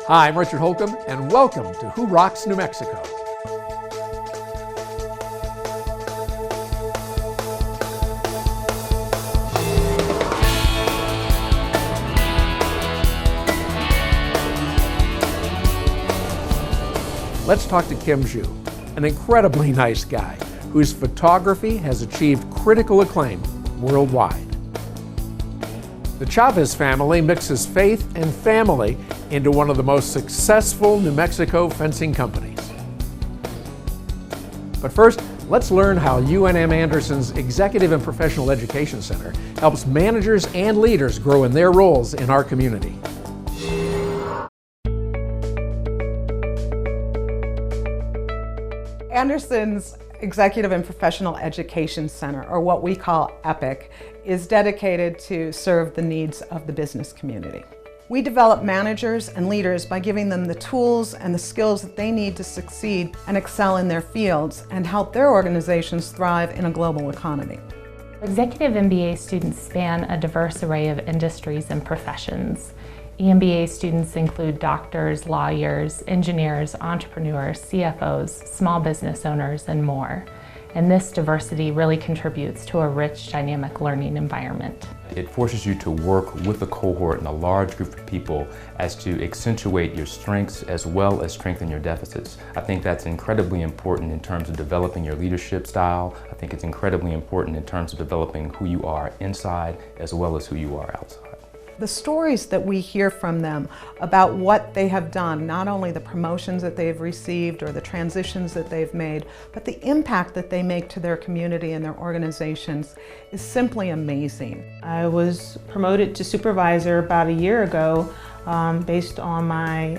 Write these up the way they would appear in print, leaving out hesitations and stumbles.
Hi, I'm Richard Holcomb, and welcome to Who Rocks New Mexico. Let's talk to Kim Zhu, an incredibly nice guy whose photography has achieved critical acclaim worldwide. The Chavez family mixes faith and family into one of the most successful New Mexico fencing companies. But first, let's learn how UNM Anderson's Executive and Professional Education Center helps managers and leaders grow in their roles in our community. Anderson's Executive and Professional Education Center, or what we call EPIC, is dedicated to serve the needs of the business community. We develop managers and leaders by giving them the tools and the skills that they need to succeed and excel in their fields and help their organizations thrive in a global economy. Executive MBA students span a diverse array of industries and professions. EMBA students include doctors, lawyers, engineers, entrepreneurs, CFOs, small business owners, and more. And this diversity really contributes to a rich, dynamic learning environment. It forces you to work with a cohort and a large group of people as to accentuate your strengths as well as strengthen your deficits. I think that's incredibly important in terms of developing your leadership style. I think it's incredibly important in terms of developing who you are inside as well as who you are outside. The stories that we hear from them about what they have done, not only the promotions that they've received or the transitions that they've made, but the impact that they make to their community and their organizations is simply amazing. I was promoted to supervisor about a year ago based on my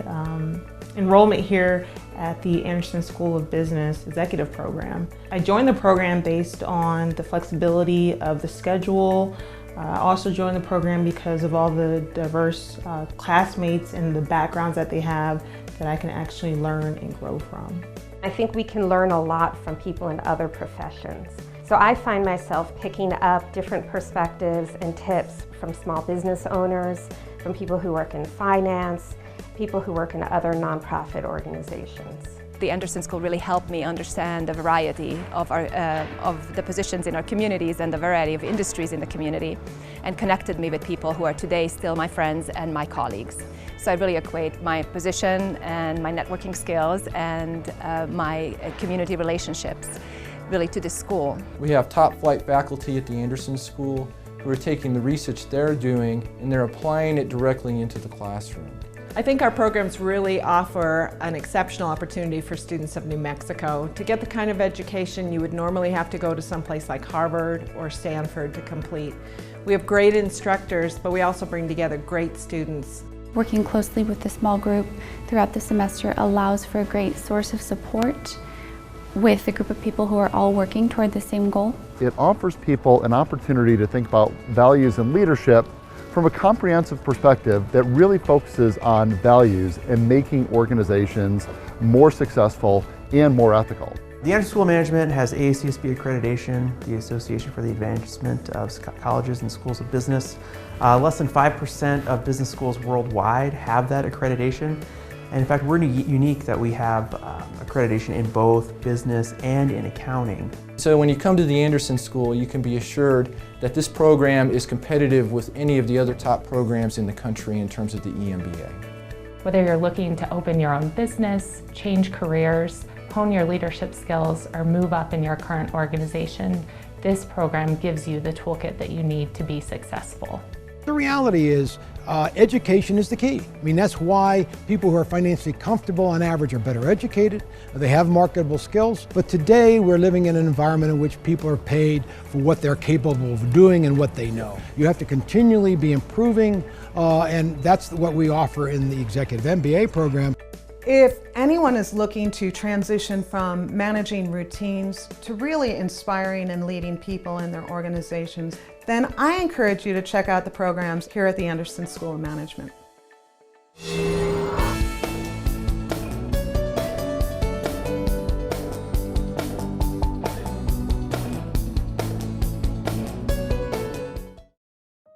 enrollment here at the Anderson School of Business Executive Program. I joined the program based on the flexibility of the schedule. I also joined the program because of all the diverse classmates and the backgrounds that they have that I can actually learn and grow from. I think we can learn a lot from people in other professions. So I find myself picking up different perspectives and tips from small business owners, from people who work in finance, people who work in other nonprofit organizations. The Anderson School really helped me understand the variety of the positions in our communities and the variety of industries in the community, and connected me with people who are today still my friends and my colleagues. So I really equate my position and my networking skills and my community relationships really to this school. We have top flight faculty at the Anderson School who are taking the research they're doing and they're applying it directly into the classroom. I think our programs really offer an exceptional opportunity for students of New Mexico to get the kind of education you would normally have to go to someplace like Harvard or Stanford to complete. We have great instructors, but we also bring together great students. Working closely with the small group throughout the semester allows for a great source of support with a group of people who are all working toward the same goal. It offers people an opportunity to think about values and leadership from a comprehensive perspective that really focuses on values and making organizations more successful and more ethical. The Anderson School of Management has AACSB accreditation, the Association for the Advancement of Colleges and Schools of Business. Less than 5% of business schools worldwide have that accreditation. And in fact, we're unique that we have accreditation in both business and in accounting. So when you come to the Anderson School, you can be assured that this program is competitive with any of the other top programs in the country in terms of the EMBA. Whether you're looking to open your own business, change careers, hone your leadership skills, or move up in your current organization, this program gives you the toolkit that you need to be successful. The reality is education is the key. I mean, that's why people who are financially comfortable on average are better educated, they have marketable skills. But today we're living in an environment in which people are paid for what they're capable of doing and what they know. You have to continually be improving, and that's what we offer in the Executive MBA program. If anyone is looking to transition from managing routines to really inspiring and leading people in their organizations, then I encourage you to check out the programs here at the Anderson School of Management.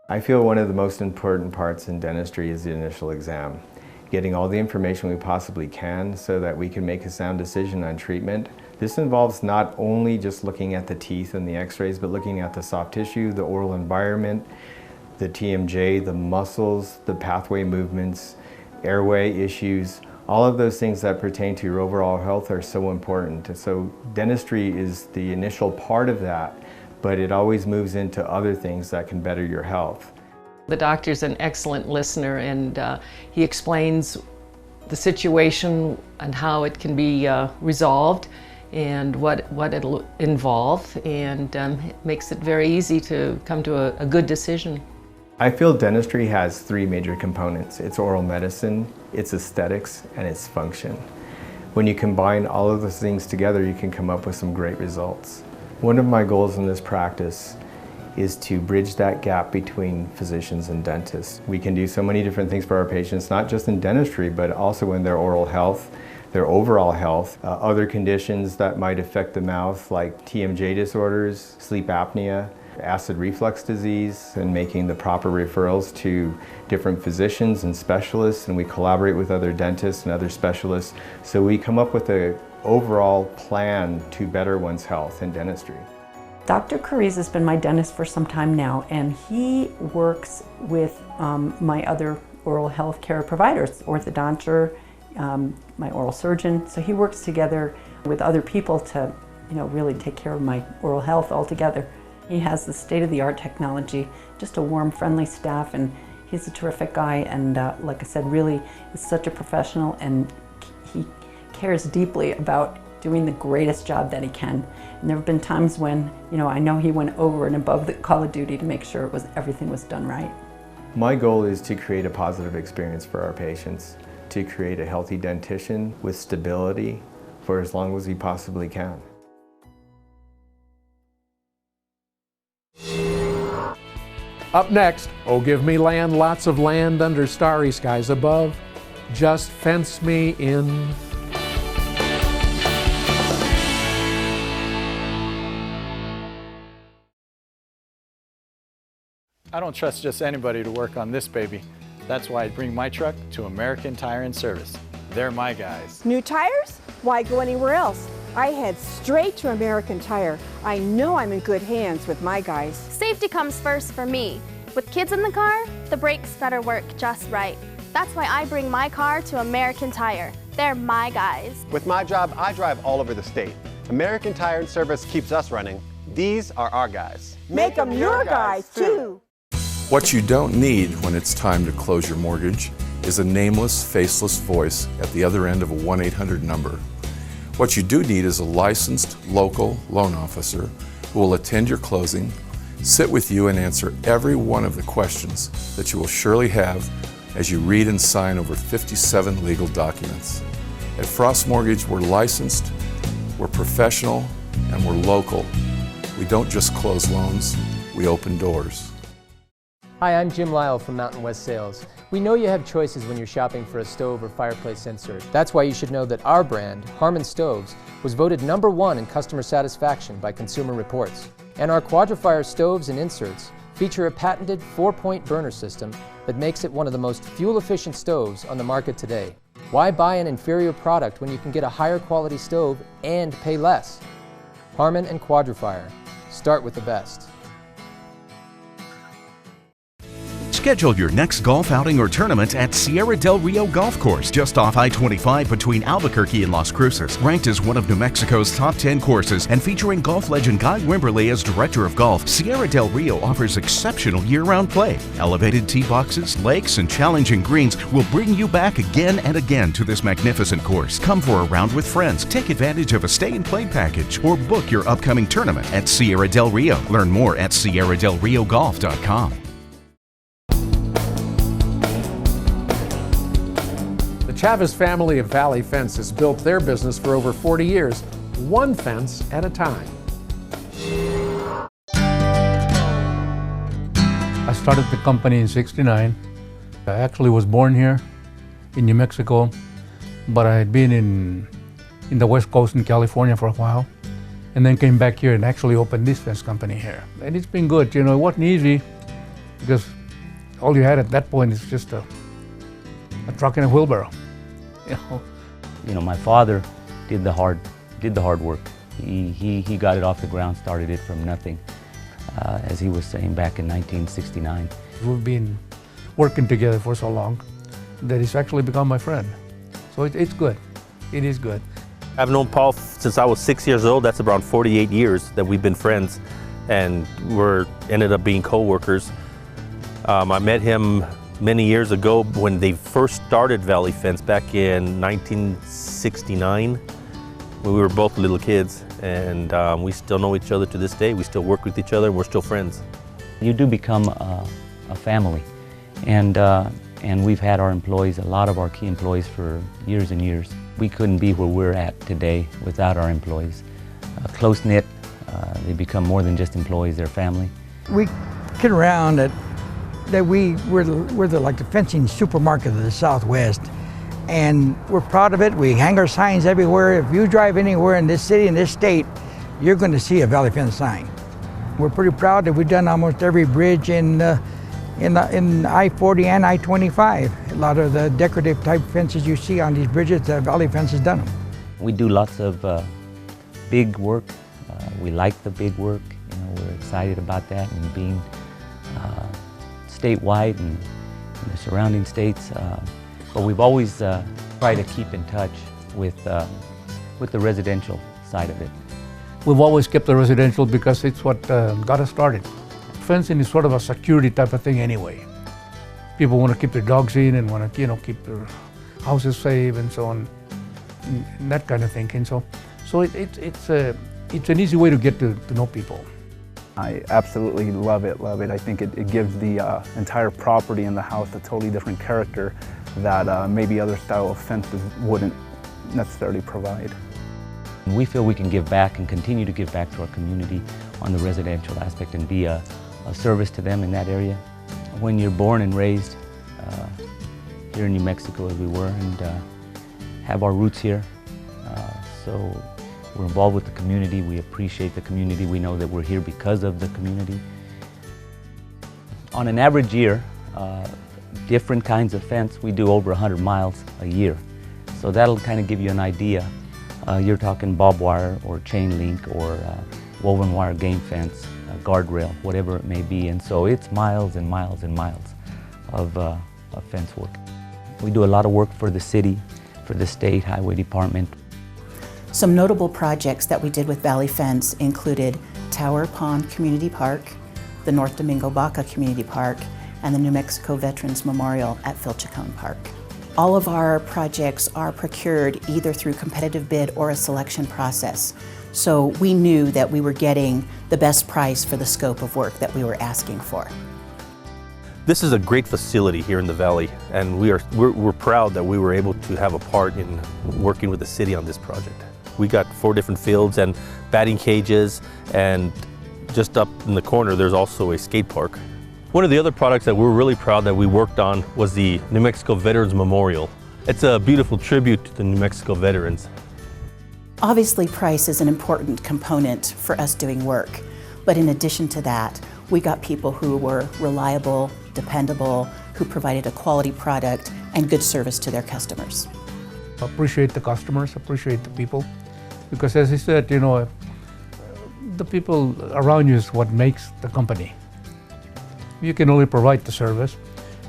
I feel one of the most important parts in dentistry is the initial exam. getting all the information we possibly can so that we can make a sound decision on treatment. This involves not only just looking at the teeth and the x-rays, but looking at the soft tissue, the oral environment, the TMJ, the muscles, the pathway movements, airway issues. All of those things that pertain to your overall health are so important. So dentistry is the initial part of that, but it always moves into other things that can better your health. The doctor's an excellent listener, and he explains the situation and how it can be resolved and what it'll involve, and makes it very easy to come to a good decision. I feel dentistry has three major components. It's oral medicine, it's aesthetics, and it's function. When you combine all of those things together, you can come up with some great results. One of my goals in this practice is to bridge that gap between physicians and dentists. We can do so many different things for our patients, not just in dentistry, but also in their oral health, their overall health, other conditions that might affect the mouth like TMJ disorders, sleep apnea, acid reflux disease, and making the proper referrals to different physicians and specialists, and we collaborate with other dentists and other specialists, so we come up with an overall plan to better one's health in dentistry. Dr. Cariz has been my dentist for some time now, and he works with my other oral health care providers, orthodonture, my oral surgeon, so he works together with other people to really take care of my oral health altogether. He has the state-of-the-art technology, just a warm, friendly staff, and he's a terrific guy, and like I said, really is such a professional, and he cares deeply about doing the greatest job that he can. And there have been times when, I know he went over and above the call of duty to make sure everything was done right. My goal is to create a positive experience for our patients, to create a healthy dentition with stability for as long as we possibly can. Up next, oh give me land, lots of land under starry skies above. Just fence me in. I don't trust just anybody to work on this baby. That's why I bring my truck to American Tire and Service. They're my guys. New tires? Why go anywhere else? I head straight to American Tire. I know I'm in good hands with my guys. Safety comes first for me. With kids in the car, the brakes better work just right. That's why I bring my car to American Tire. They're my guys. With my job, I drive all over the state. American Tire and Service keeps us running. These are our guys. Make them your guys, too. What you don't need when it's time to close your mortgage is a nameless, faceless voice at the other end of a 1-800 number. What you do need is a licensed local loan officer who will attend your closing, sit with you and answer every one of the questions that you will surely have as you read and sign over 57 legal documents. At Frost Mortgage, we're licensed, we're professional, and we're local. We don't just close loans, we open doors. Hi, I'm Jim Lyle from Mountain West Sales. We know you have choices when you're shopping for a stove or fireplace insert. That's why you should know that our brand, Harmon Stoves, was voted #1 in customer satisfaction by Consumer Reports. And our Quadrifire stoves and inserts feature a patented 4-point burner system that makes it one of the most fuel-efficient stoves on the market today. Why buy an inferior product when you can get a higher quality stove and pay less? Harmon and Quadrifire. Start with the best. Schedule your next golf outing or tournament at Sierra Del Rio Golf Course, just off I-25 between Albuquerque and Las Cruces. Ranked as one of New Mexico's top 10 courses and featuring golf legend Guy Wimberly as director of golf, Sierra Del Rio offers exceptional year-round play. Elevated tee boxes, lakes, and challenging greens will bring you back again and again to this magnificent course. Come for a round with friends, take advantage of a stay-and-play package, or book your upcoming tournament at Sierra Del Rio. Learn more at sierradelriogolf.com. The Chavez family of Valley Fence has built their business for over 40 years, one fence at a time. I started the company in '69. I actually was born here in New Mexico, but I had been in the West Coast in California for a while, and then came back here and actually opened this fence company here. And it's been good. It wasn't easy because all you had at that point is just a a truck and a wheelbarrow. You know, my father did the hard work. He got it off the ground, started it from nothing, as he was saying back in 1969. We've been working together for so long that he's actually become my friend. So it's good. It is good. I've known Paul since I was 6 years old. That's around 48 years that we've been friends, and we're ended up being co-workers. I met him many years ago when they first started Valley Fence back in 1969. We were both little kids, and we still know each other to this day. We still work with each other, and we're still friends. You do become a family, and we've had our employees, a lot of our key employees, for years and years. We couldn't be where we're at today without our employees. Close-knit, they become more than just employees, they're family. We kid around that we're like the fencing supermarket of the Southwest, and we're proud of it. We hang our signs everywhere. If you drive anywhere in this city, in this state, you're going to see a Valley Fence sign. We're pretty proud that we've done almost every bridge in I-40 and I-25. A lot of the decorative type fences you see on these bridges, Valley Fence has done them. We do lots of big work. We like the big work. You know, we're excited about that, and being statewide and in the surrounding states. But we've always tried to keep in touch with the residential side of it. We've always kept the residential because it's what got us started. Fencing is sort of a security type of thing anyway. People want to keep their dogs in and want to, keep their houses safe and so on, and that kind of thing. And so it's an easy way to get to know people. I absolutely love it. I think it gives the entire property and the house a totally different character that maybe other style of fences wouldn't necessarily provide. We feel we can give back and continue to give back to our community on the residential aspect and be a service to them in that area. When you're born and raised here in New Mexico, as we were, and have our roots here, so we're involved with the community. We appreciate the community. We know that we're here because of the community. On an average year, different kinds of fence, we do over 100 miles a year. So that'll kind of give you an idea. You're talking barbed wire or chain link or woven wire game fence, guardrail, whatever it may be. And so it's miles and miles and miles of fence work. We do a lot of work for the city, for the state highway department. Some notable projects that we did with Valley Fence included Tower Pond Community Park, the North Domingo Baca Community Park, and the New Mexico Veterans Memorial at Filchacone Park. All of our projects are procured either through competitive bid or a selection process. So we knew that we were getting the best price for the scope of work that we were asking for. This is a great facility here in the Valley, and we're proud that we were able to have a part in working with the city on this project. We got 4 different fields and batting cages, and just up in the corner there's also a skate park. One of the other products that we're really proud that we worked on was the New Mexico Veterans Memorial. It's a beautiful tribute to the New Mexico veterans. Obviously, price is an important component for us doing work, but in addition to that, we got people who were reliable, dependable, who provided a quality product and good service to their customers. Appreciate the customers, appreciate the people, because as I said, the people around you is what makes the company. You can only provide the service,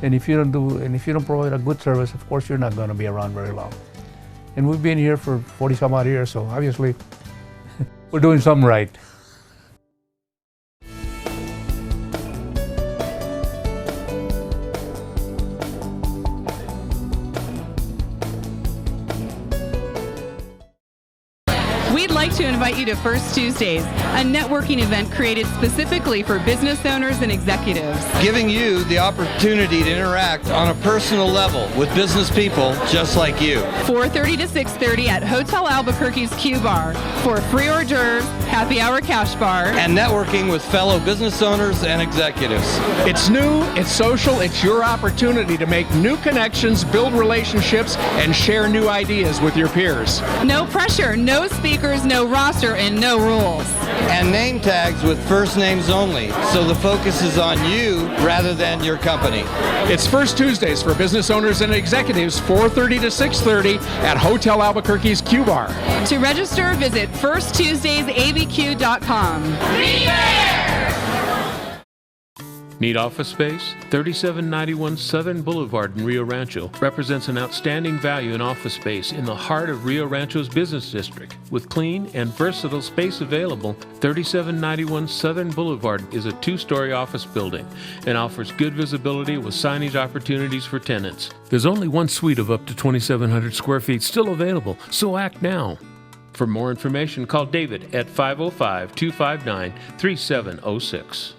and if you don't provide a good service, of course you're not going to be around very long. And we've been here for 40 some odd years, so obviously we're doing something right. We'd like to invite you to First Tuesdays, a networking event created specifically for business owners and executives. Giving you the opportunity to interact on a personal level with business people just like you. 4:30 to 6:30 at Hotel Albuquerque's Q Bar for free hors d'oeuvres, happy hour cash bar, and networking with fellow business owners and executives. It's new, it's social, it's your opportunity to make new connections, build relationships, and share new ideas with your peers. No pressure, no speakers, no roster and no rules. And name tags with first names only, so the focus is on you rather than your company. It's First Tuesdays for business owners and executives, 4:30 to 6:30 at Hotel Albuquerque's Q Bar. To register, visit firsttuesdaysabq.com. Be there! Need office space? 3791 Southern Boulevard in Rio Rancho represents an outstanding value in office space in the heart of Rio Rancho's business district. With clean and versatile space available, 3791 Southern Boulevard is a 2-story office building and offers good visibility with signage opportunities for tenants. There's only one suite of up to 2,700 square feet still available, so act now. For more information, call David at 505-259-3706.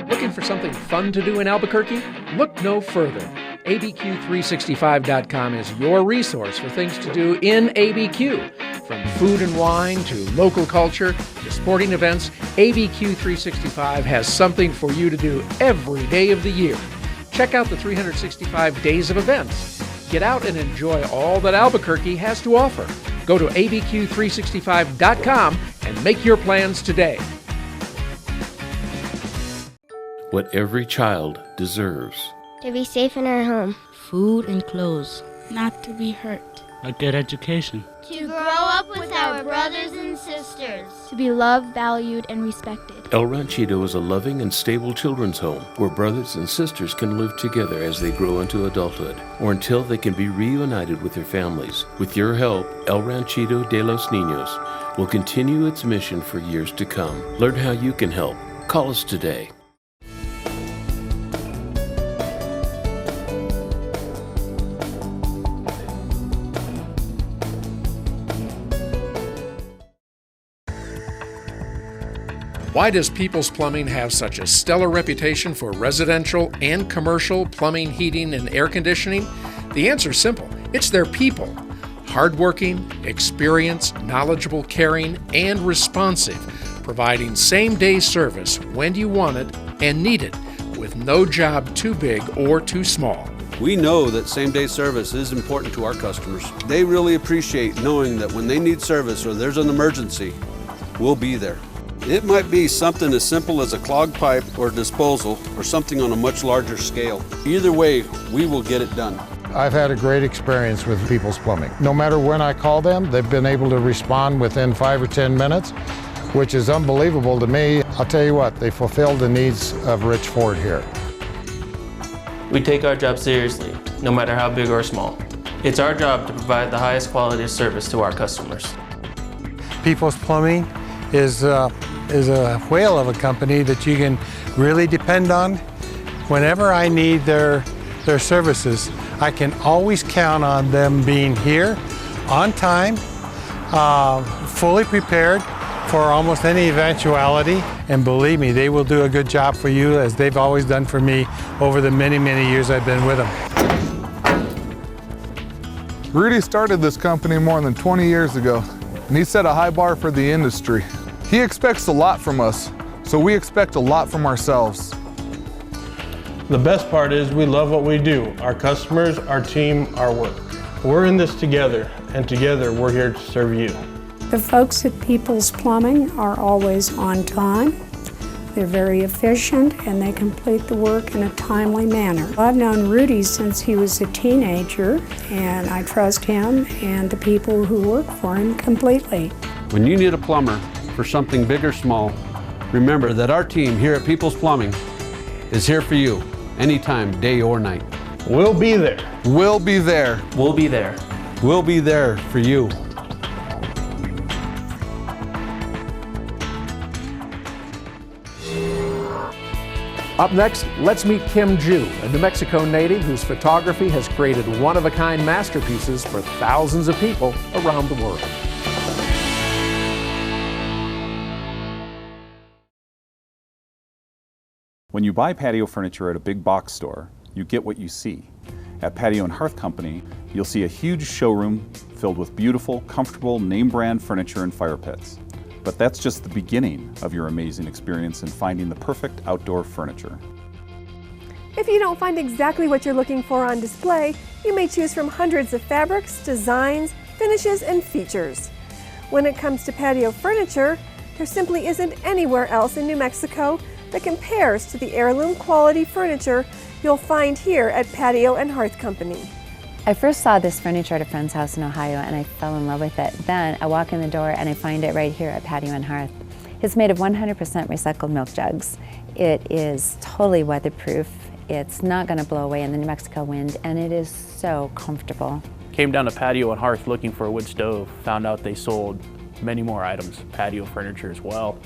Looking for something fun to do in Albuquerque? Look no further. ABQ365.com is your resource for things to do in ABQ. From food and wine to local culture to sporting events, ABQ365 has something for you to do every day of the year. Check out the 365 days of events. Get out and enjoy all that Albuquerque has to offer. Go to ABQ365.com and make your plans today. What every child deserves. To be safe in our home. Food and clothes. Not to be hurt. A good education. To grow up with our brothers and sisters. To be loved, valued, and respected. El Ranchito is a loving and stable children's home where brothers and sisters can live together as they grow into adulthood or until they can be reunited with their families. With your help, El Ranchito de los Niños will continue its mission for years to come. Learn how you can help. Call us today. Why does People's Plumbing have such a stellar reputation for residential and commercial plumbing, heating, and air conditioning? The answer's simple. It's their people. Hardworking, experienced, knowledgeable, caring, and responsive, providing same-day service when you want it and need it, with no job too big or too small. We know that same-day service is important to our customers. They really appreciate knowing that when they need service or there's an emergency, we'll be there. It might be something as simple as a clogged pipe or disposal, or something on a much larger scale. Either way, we will get it done. I've had a great experience with People's Plumbing. No matter when I call them, they've been able to respond within 5 or 10 minutes, which is unbelievable to me. I'll tell you what, they fulfilled the needs of Rich Ford here. We take our job seriously, no matter how big or small. It's our job to provide the highest quality of service to our customers. People's Plumbing is a whale of a company that you can really depend on. Whenever I need their services, I can always count on them being here on time, fully prepared for almost any eventuality. And believe me, they will do a good job for you, as they've always done for me over the many, many years I've been with them. Rudy started this company more than 20 years ago, and he set a high bar for the industry. He expects a lot from us, so we expect a lot from ourselves. The best part is we love what we do. Our customers, our team, our work. We're in this together, and together we're here to serve you. The folks at People's Plumbing are always on time. They're very efficient, and they complete the work in a timely manner. I've known Rudy since he was a teenager, and I trust him and the people who work for him completely. When you need a plumber for something big or small, remember that our team here at People's Plumbing is here for you, anytime, day or night. We'll be there. We'll be there. We'll be there. We'll be there for you. Up next, let's meet Kim Ju, a New Mexico native whose photography has created one-of-a-kind masterpieces for thousands of people around the world. When you buy patio furniture at a big box store, you get what you see. At Patio and Hearth Company, you'll see a huge showroom filled with beautiful, comfortable, name-brand furniture and fire pits. But that's just the beginning of your amazing experience in finding the perfect outdoor furniture. If you don't find exactly what you're looking for on display, you may choose from hundreds of fabrics, designs, finishes, and features. When it comes to patio furniture, there simply isn't anywhere else in New Mexico that compares to the heirloom quality furniture you'll find here at Patio and Hearth Company. I first saw this furniture at a friend's house in Ohio and I fell in love with it. Then I walk in the door and I find it right here at Patio and Hearth. It's made of 100% recycled milk jugs. It is totally weatherproof. It's not going to blow away in the New Mexico wind, and it is so comfortable. Came down to Patio and Hearth looking for a wood stove. Found out they sold many more items, patio furniture as well.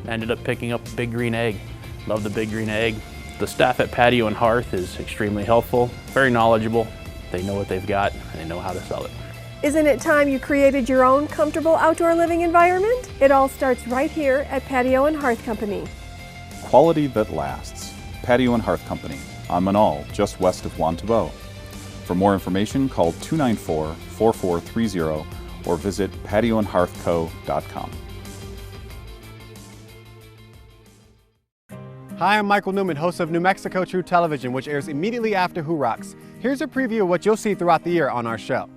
Ended up picking up a Big Green Egg. Love the Big Green Egg. The staff at Patio and Hearth is extremely helpful, very knowledgeable. They know what they've got and they know how to sell it. Isn't it time you created your own comfortable outdoor living environment? It all starts right here at Patio and Hearth Company. Quality that lasts. Patio and Hearth Company on Manal, just west of Juan Tabo. For more information, call 294-4430 or visit patioandhearthco.com. Hi, I'm Michael Newman, host of New Mexico True Television, which airs immediately after Who Rocks. Here's a preview of what you'll see throughout the year on our show.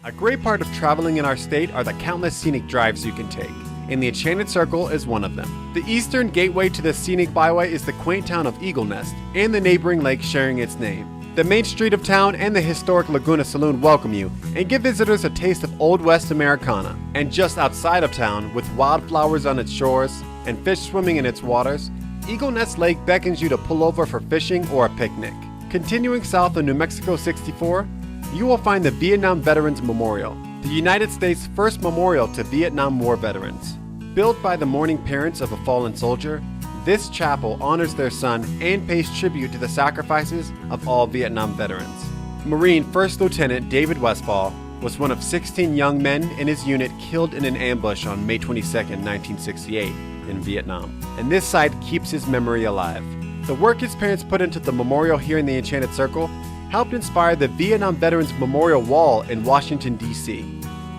A great part of traveling in our state are the countless scenic drives you can take, and the Enchanted Circle is one of them. The eastern gateway to the scenic byway is the quaint town of Eagle Nest and the neighboring lake sharing its name. The main street of town and the historic Laguna Saloon welcome you and give visitors a taste of Old West Americana. And just outside of town, with wildflowers on its shores and fish swimming in its waters, Eagle Nest Lake beckons you to pull over for fishing or a picnic. Continuing south on New Mexico 64, you will find the Vietnam Veterans Memorial, the United States' first memorial to Vietnam War veterans. Built by the mourning parents of a fallen soldier, this chapel honors their son and pays tribute to the sacrifices of all Vietnam veterans. Marine First Lieutenant David Westfall was one of 16 young men in his unit killed in an ambush on May 22, 1968 in Vietnam, and this site keeps his memory alive. The work his parents put into the memorial here in the Enchanted Circle helped inspire the Vietnam Veterans Memorial Wall in Washington, D.C.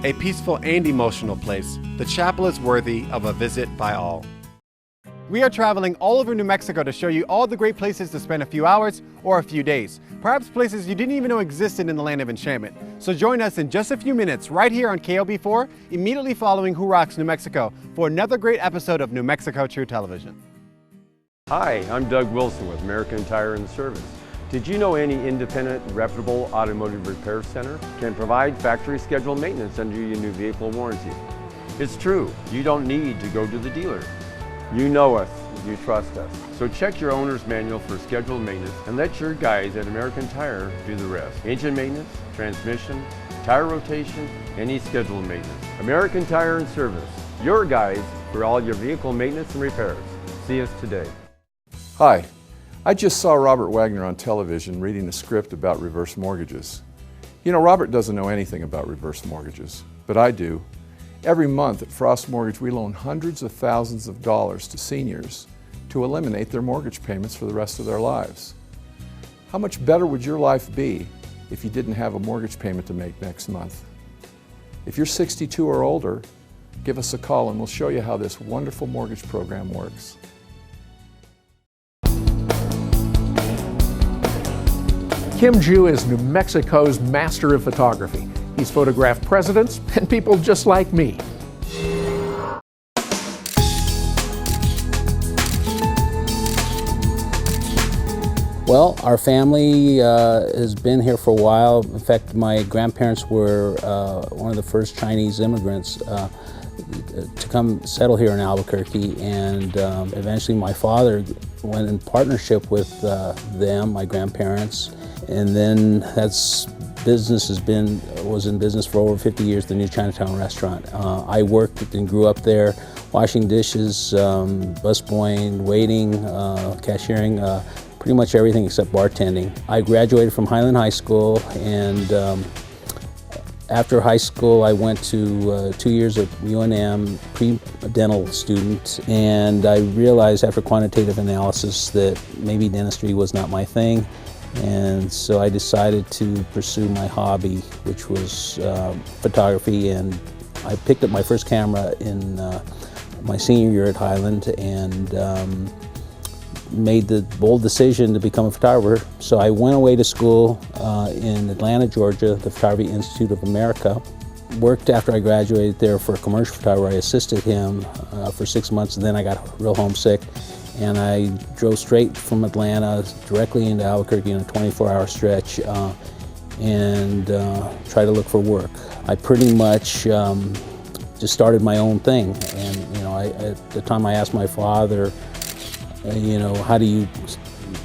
A peaceful and emotional place, the chapel is worthy of a visit by all. We are traveling all over New Mexico to show you all the great places to spend a few hours or a few days, perhaps places you didn't even know existed in the land of enchantment. So join us in just a few minutes right here on KLB4, immediately following Who Rocks New Mexico, for another great episode of New Mexico True Television. Hi, I'm Doug Wilson with American Tire and Service. Did you know any independent, reputable automotive repair center can provide factory scheduled maintenance under your new vehicle warranty? It's true, you don't need to go to the dealer. You know us, you trust us. So check your owner's manual for scheduled maintenance and let your guys at American Tire do the rest. Engine maintenance, transmission, tire rotation, any scheduled maintenance. American Tire and Service, your guys for all your vehicle maintenance and repairs. See us today. Hi, I just saw Robert Wagner on television reading a script about reverse mortgages. You know, Robert doesn't know anything about reverse mortgages, but I do. Every month at Frost Mortgage, we loan hundreds of thousands of dollars to seniors to eliminate their mortgage payments for the rest of their lives. How much better would your life be if you didn't have a mortgage payment to make next month? If you're 62 or older, give us a call and we'll show you how this wonderful mortgage program works. Kim Ju is New Mexico's master of photography. He's photographed presidents and people just like me. Well, our family has been here for a while. In fact, my grandparents were one of the first Chinese immigrants to come settle here in Albuquerque, and eventually my father went in partnership with them, my grandparents, and then business was in business for over 50 years, the new Chinatown restaurant. I worked and grew up there, washing dishes, busboying, waiting, cashiering, pretty much everything except bartending. I graduated from Highland High School, and after high school I went to 2 years at UNM, pre-dental student, and I realized after quantitative analysis that maybe dentistry was not my thing. And so I decided to pursue my hobby, which was photography, and I picked up my first camera in my senior year at Highland and made the bold decision to become a photographer. So I went away to school in Atlanta, Georgia, the Photography Institute of America. worked after I graduated there for a commercial photographer. I assisted him for 6 months, and then I got real homesick. And I drove straight from Atlanta directly into Albuquerque in a 24-hour stretch and tried to look for work. I pretty much just started my own thing. And at the time I asked my father, how do you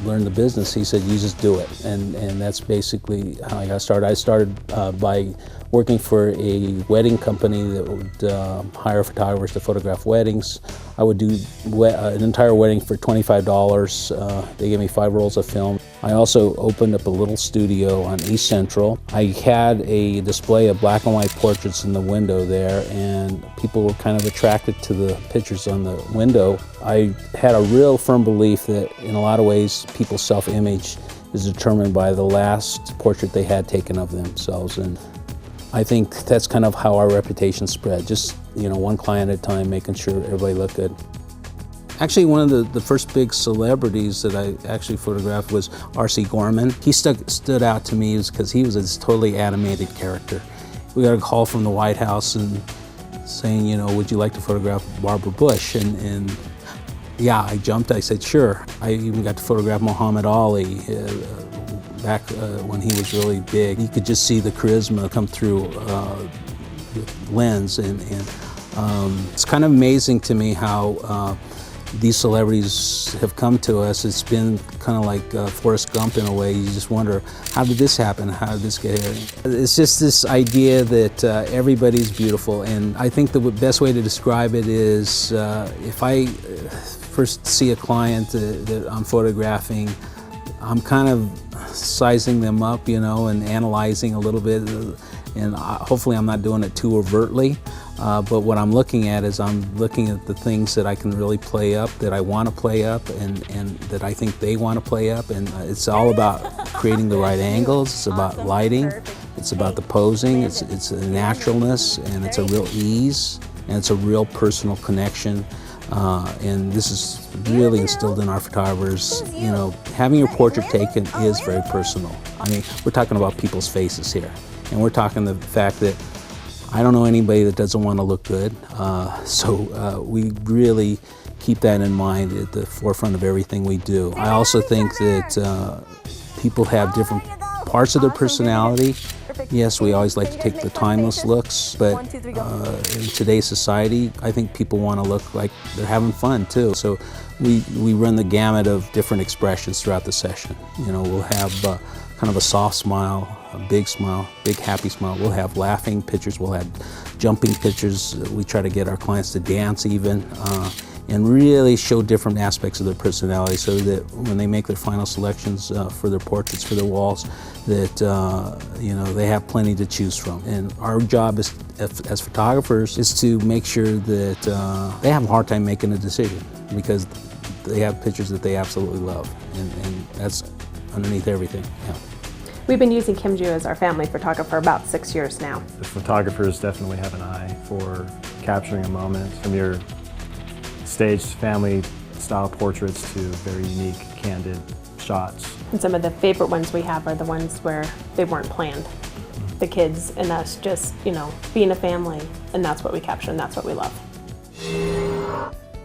learn the business? He said, you just do it. And that's basically how I got started. I started by working for a wedding company that would hire photographers to photograph weddings. I would do an entire wedding for $25. They gave me 5 rolls of film. I also opened up a little studio on East Central. I had a display of black and white portraits in the window there, and people were kind of attracted to the pictures on the window. I had a real firm belief that in a lot of ways people's self-image is determined by the last portrait they had taken of themselves. And I think that's kind of how our reputation spread, just one client at a time, making sure everybody looked good. Actually, one of the first big celebrities that I actually photographed was R.C. Gorman. He stood out to me because he was this totally animated character. We got a call from the White House and saying, would you like to photograph Barbara Bush? And yeah, I jumped. I said, sure. I even got to photograph Muhammad Ali back when he was really big. You could just see the charisma come through the lens, and it's kind of amazing to me how these celebrities have come to us. It's been kind of like Forrest Gump in a way. You just wonder, how did this happen? How did this get here? It's just this idea that everybody's beautiful, and I think the best way to describe it is if I first see a client that I'm photographing, I'm kind of sizing them up, and analyzing a little bit, and hopefully I'm not doing it too overtly. But what I'm looking at is I'm looking at the things that I can really play up, that I want to play up, and that I think they want to play up. And it's all about creating the right angles. It's about lighting. It's about the posing. It's a naturalness, and it's a real ease, and it's a real personal connection. And this is really instilled in our photographers. Having your portrait taken is very personal. I mean, we're talking about people's faces here, and we're talking the fact that I don't know anybody that doesn't want to look good. So we really keep that in mind at the forefront of everything we do. I also think that people have different parts of their personality. Yes, we always like to take the timeless looks, but in today's society, I think people want to look like they're having fun too. So we run the gamut of different expressions throughout the session. We'll have kind of a soft smile, a big happy smile. We'll have laughing pictures, we'll have jumping pictures. We try to get our clients to dance even, and really show different aspects of their personality so that when they make their final selections for their portraits, for their walls, that they have plenty to choose from. And our job as photographers is to make sure that they have a hard time making a decision because they have pictures that they absolutely love, and that's underneath everything. Yeah. We've been using Kim Ju as our family photographer for about 6 years now. The photographers definitely have an eye for capturing a moment, from your staged family style portraits to very unique, candid shots. And some of the favorite ones we have are the ones where they weren't planned. The kids and us just, being a family, and that's what we capture and that's what we love.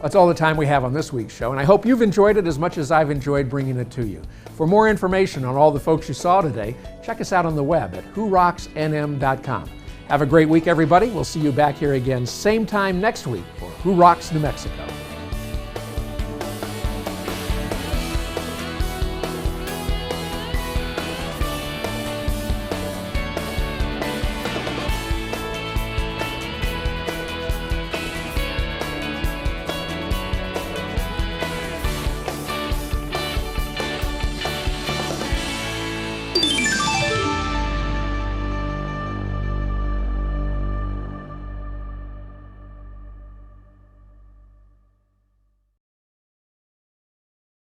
That's all the time we have on this week's show, and I hope you've enjoyed it as much as I've enjoyed bringing it to you. For more information on all the folks you saw today, check us out on the web at whorocksnm.com. Have a great week, everybody. We'll see you back here again same time next week for Who Rocks New Mexico.